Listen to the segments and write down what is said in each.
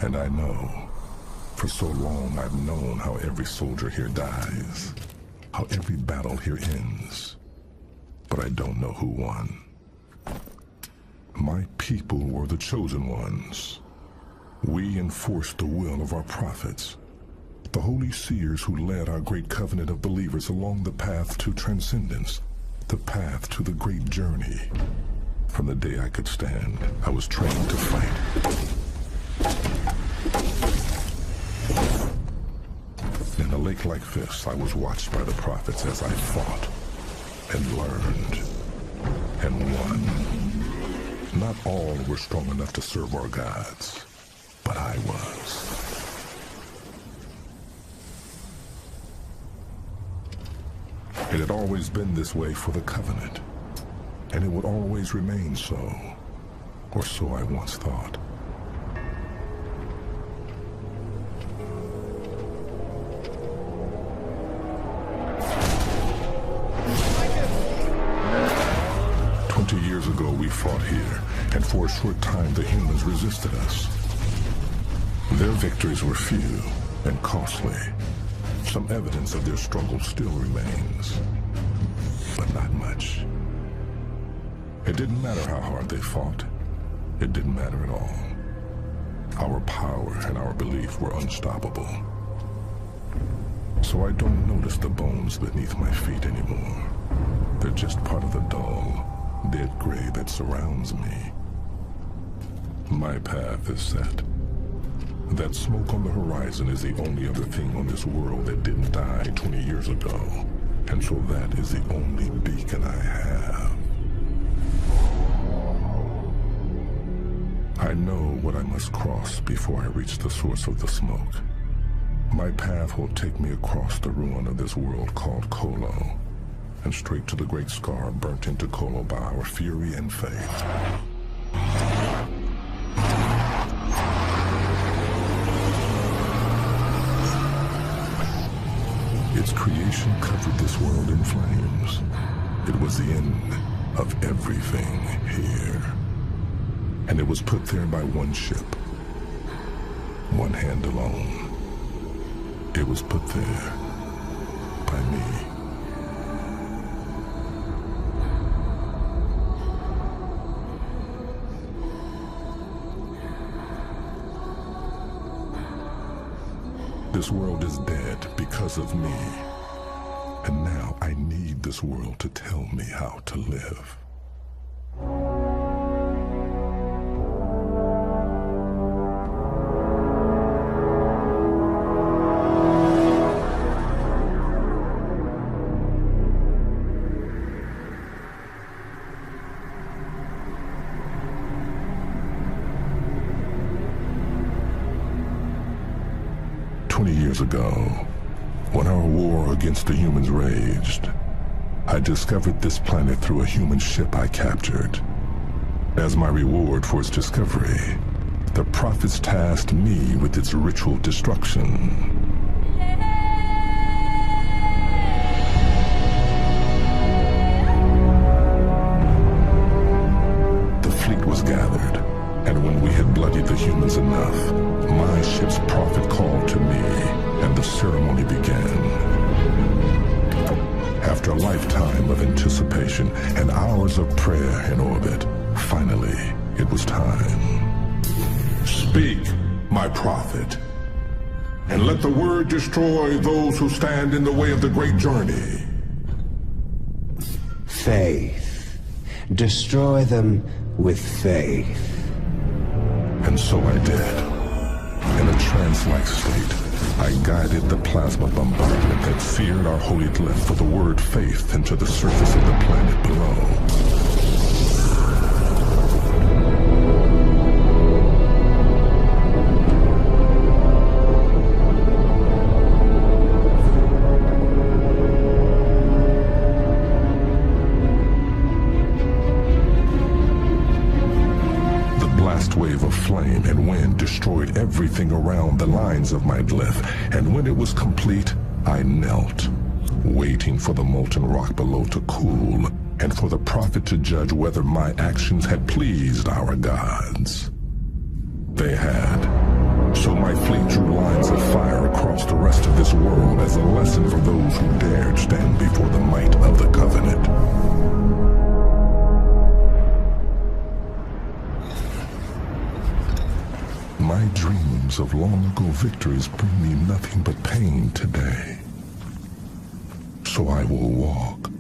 And I know, for so long I've known how every soldier here dies, how every battle here ends, but I don't know who won. My people were the chosen ones. We enforced the will of our prophets, the holy seers who led our great covenant of believers along the path to transcendence, the path to the great journey. From the day I could stand, I was trained to fight. In a lake like this, I was watched by the prophets as I fought and learned and won. Not all were strong enough to serve our gods, but I was. It had always been this way for the Covenant, and it would always remain so, or so I once thought. Years ago we fought here, and for a short time the humans resisted us. Their victories were few and costly. Some evidence of their struggle still remains, but not much. It didn't matter how hard they fought. It didn't matter at all. Our power and our belief were unstoppable. So I don't notice the bones beneath my feet anymore. They're just part of the dull, dead gray that surrounds me. My path is set. That smoke on the horizon is the only other thing on this world that didn't die 20 years ago. And so that is the only beacon I have. I know what I must cross before I reach the source of the smoke. My path will take me across the ruin of this world called Kolo, and straight to the great scar burnt into Kolo by our fury and faith. Its creation covered this world in flames. It was the end of everything here. And it was put there by one ship, one hand alone. It was put there by me. This world is dead because of me. And now I need this world to tell me how to live. Years ago, when our war against the humans raged, I discovered this planet through a human ship I captured. As my reward for its discovery, the prophets tasked me with its ritual destruction. The fleet was gathered, and when we had bloodied the humans enough, my ship's prophet called to me, and the ceremony began. After a lifetime of anticipation and hours of prayer in orbit, finally, it was time. Speak, my prophet, and let the word destroy those who stand in the way of the great journey. Faith. Destroy them with faith. And so I did. In a trance-like state, I guided the plasma bombardment that seared our holy glyph for the word faith into the surface of the planet below. Wave of flame and wind destroyed everything around the lines of my glyph, and when it was complete, I knelt, waiting for the molten rock below to cool, and for the prophet to judge whether my actions had pleased our gods. They had. So my fleet drew lines of fire across the rest of this world as a lesson for those who dared stand before the might of the Covenant. My dreams of long-ago victories bring me nothing but pain today. So I will walk.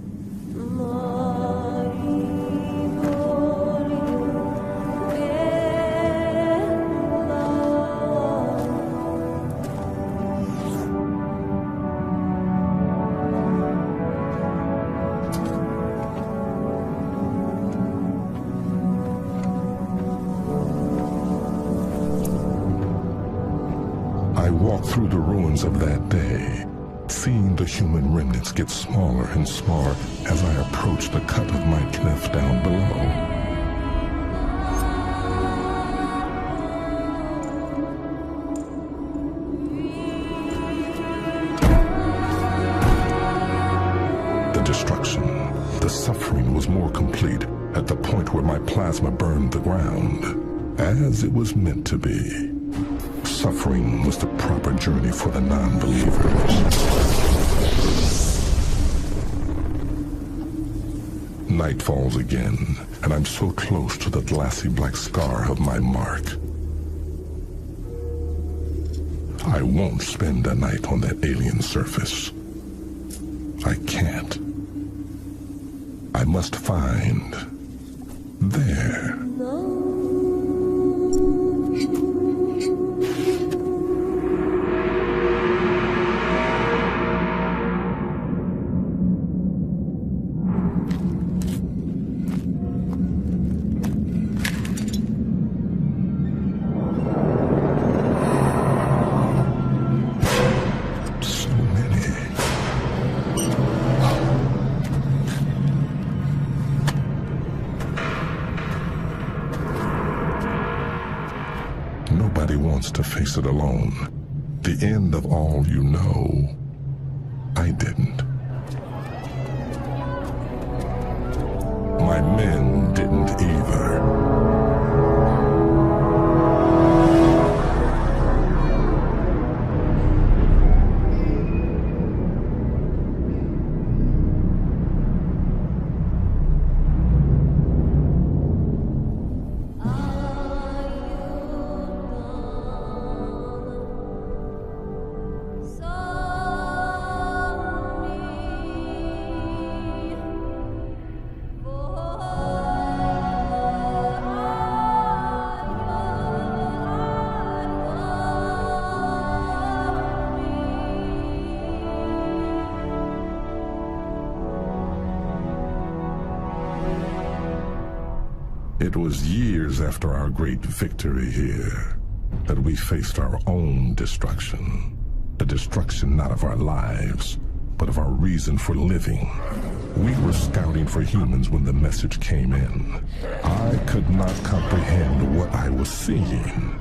I walked through the ruins of that day, seeing the human remnants get smaller and smaller as I approached the cut of my cliff down below. The destruction, the suffering was more complete at the point where my plasma burned the ground, as it was meant to be. Suffering was the proper journey for the non-believers. Night falls again, and I'm so close to the glassy black scar of my mark. I won't spend a night on that alien surface. I can't. I must find there. Nobody wants to face it alone. The end of all you know. I didn't. My men didn't either. It was years after our great victory here that we faced our own destruction. The destruction not of our lives, but of our reason for living. We were scouting for humans when the message came in. I could not comprehend what I was seeing.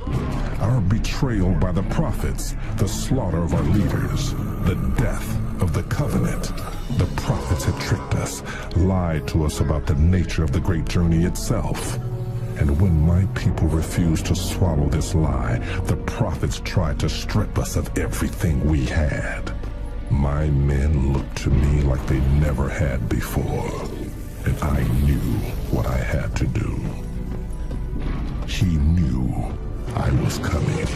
Our betrayal by the prophets, the slaughter of our leaders, the death of the Covenant. The prophets had tricked us, lied to us about the nature of the great journey itself. And when my people refused to swallow this lie, the prophets tried to strip us of everything we had. My men looked to me like they never had before, and I knew what I had to do. He knew I was coming.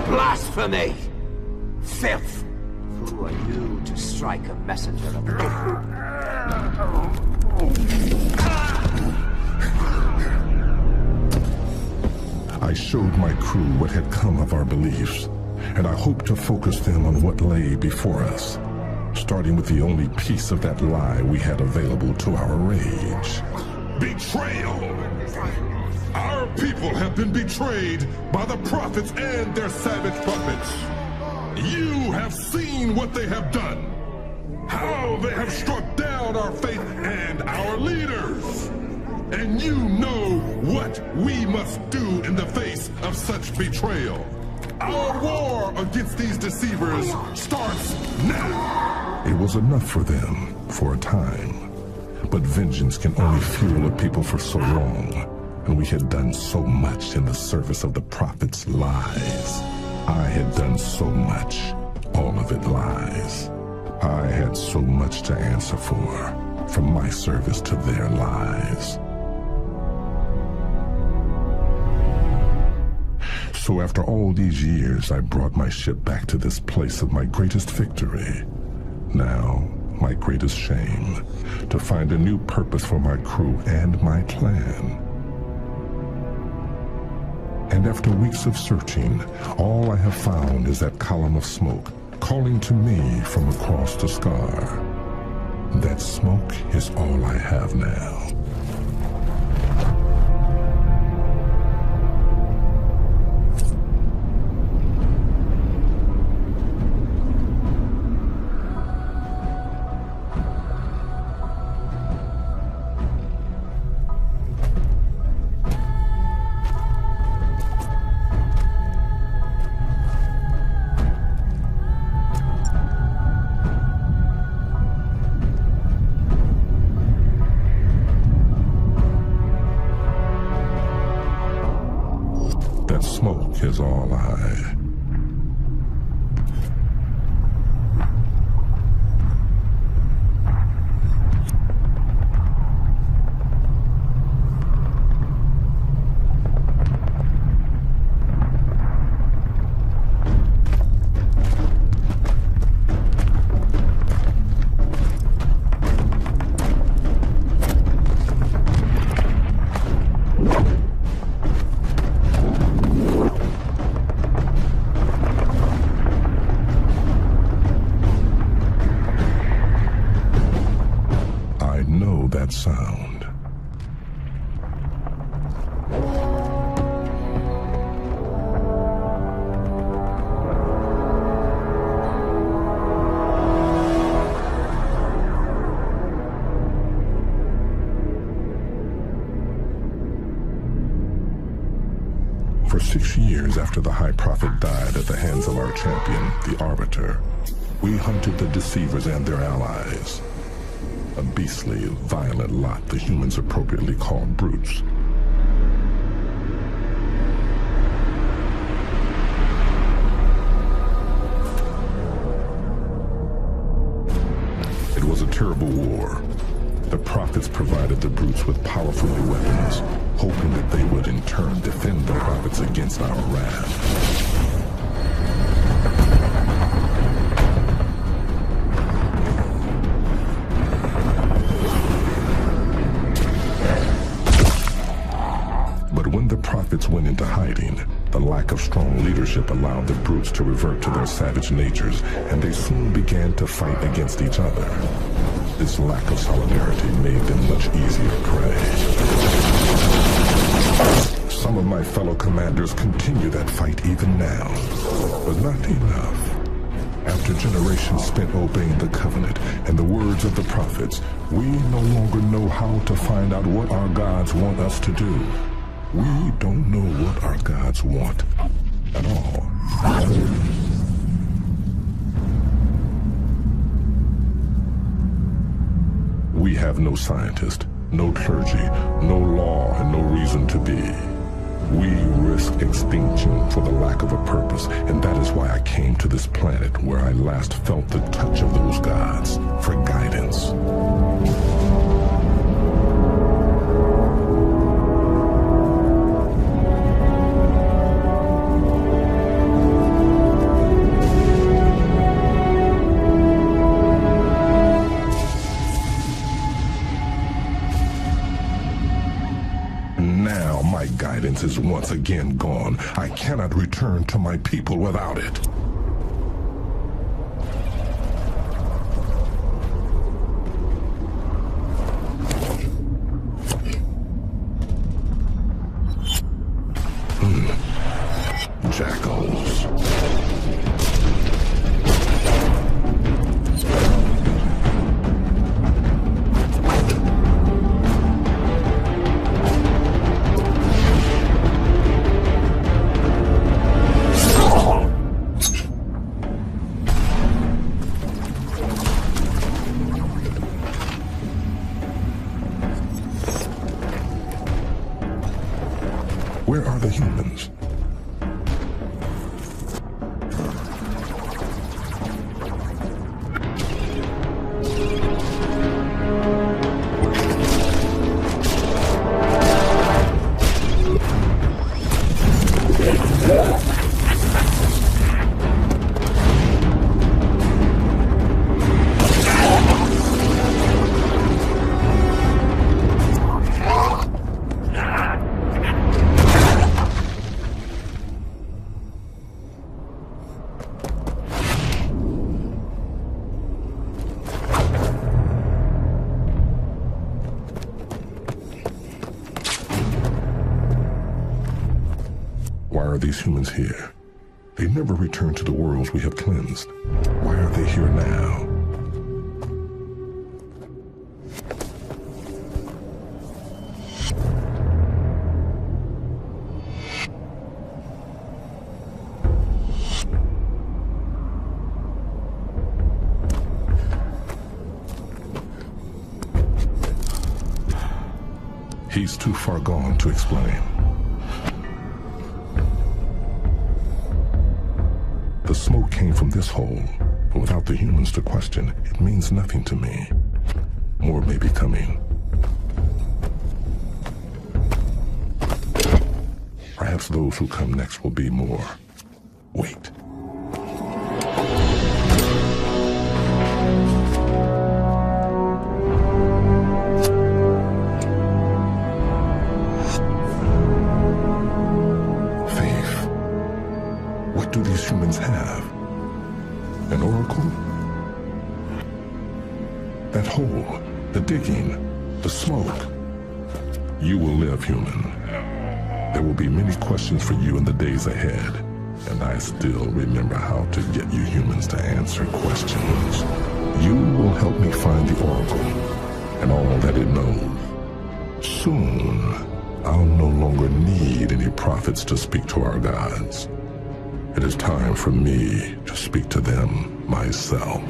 Blasphemy! Filth! Who are you to strike a messenger of God? I showed my crew what had come of our beliefs, and I hoped to focus them on what lay before us, starting with the only piece of that lie we had available to our rage. Betrayal! Our people have been betrayed by the prophets and their savage puppets. You have seen what they have done, how they have struck down our faith and our leaders. And you know what we must do in the face of such betrayal. Our war against these deceivers starts now. It was enough for them for a time. But vengeance can only fuel a people for so long, and we had done so much in the service of the Prophet's lies. I had done so much, all of it lies. I had so much to answer for, from my service to their lies. So after all these years, I brought my ship back to this place of my greatest victory. Now, my greatest shame, to find a new purpose for my crew and my clan. And after weeks of searching, all I have found is that column of smoke calling to me from across the scar. That smoke is all I have now. That smoke is all I... that sound. For 6 years after the High Prophet died at the hands of our champion, the Arbiter, we hunted the Deceivers and their allies. A beastly, violent lot the humans appropriately call brutes. It was a terrible war. The Prophets provided the brutes with powerful new weapons, hoping that they would in turn defend the Prophets against our wrath. But when the Prophets went into hiding, the lack of strong leadership allowed the brutes to revert to their savage natures, and they soon began to fight against each other. This lack of solidarity made them much easier prey. Some of my fellow commanders continue that fight even now, but not enough. After generations spent obeying the covenant and the words of the prophets, we no longer know how to find out what our gods want us to do. We don't know what our gods want at all. We have no scientist, no clergy, no law, and no reason to be. We risk extinction for the lack of a purpose, and that is why I came to this planet where I last felt the touch of those gods for guidance. Now my guidance is once again gone. I cannot return to my people without it. Jackals. Where are the humans? Why are these humans here? They never return to the worlds we have cleansed. Why are they here now? He's too far gone to explain. The smoke came from this hole, but without the humans to question, it means nothing to me. More may be coming. Perhaps those who come next will be more. Wait. What do these humans have? An oracle? That hole, the digging, the smoke. You will live, human. There will be many questions for you in the days ahead, and I still remember how to get you humans to answer questions. You will help me find the oracle and all that it knows. Soon, I'll no longer need any prophets to speak to our gods. It is time for me to speak to them myself.